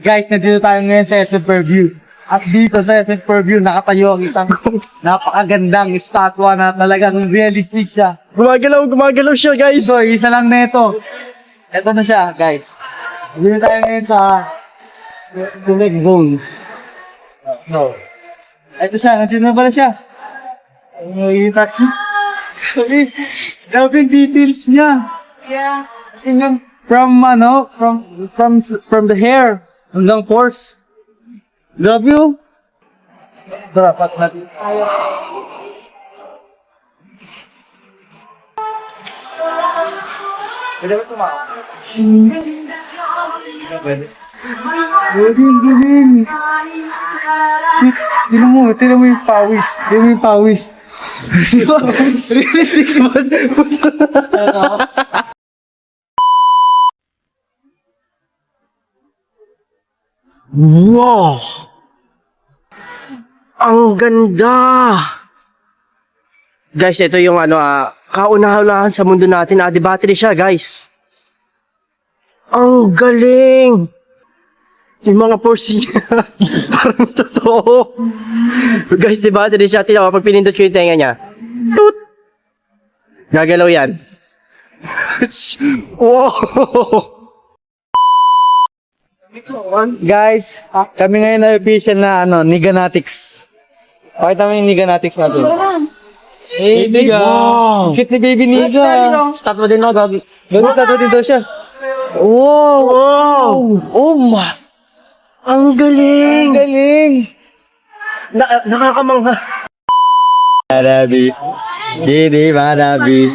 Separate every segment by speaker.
Speaker 1: Guys, nandito tayo ngayon sa SM Fairview. At dito sa SM Fairview, nakatayo ang isang napakagandang estatwa na talagang realistic siya.
Speaker 2: Gumagalaw siya, guys.
Speaker 1: So, isa lang na ito. Ito na siya, guys. Nandito tayo ngayon sa select zone. No. Ito siya, nandito na pala siya. Yung touch niya. Sabi, grabe yung details niya. Yeah. Kasi yung from the hair hanggang pores. Grabe yun. Dapat natin. Pwede ba tumawa? Pwede. Galing. Shit, tinan mo yung pawis. Tinan mo yung pawis.
Speaker 2: Realistic ba? Wow! Ang ganda! Guys, ito yung kauna-unahan sa mundo natin. Di battery siya, guys. Ang galing! Yung mga pores niya, parang totoo. Guys, di battery siya. Tinawa, pag pinindot ko yung tenga niya, toot! Gagalaw yan. Wow!
Speaker 1: Guys, kami ngayon na official na Niganatics. Pakita mo yung Niganatics natin. Hey, Niga!
Speaker 2: Wow!
Speaker 1: Cute ni Baby Niga!
Speaker 2: Statwa din ako, gagi.
Speaker 1: Ganun statwa din daw siya.
Speaker 2: Wow! Wow! Oh my! Ang galing!
Speaker 1: Ang galing!
Speaker 2: Nakakamangha.
Speaker 1: Marabi. Didi Marabi.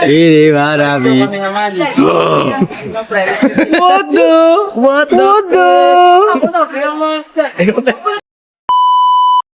Speaker 1: Didi Marabi. What the?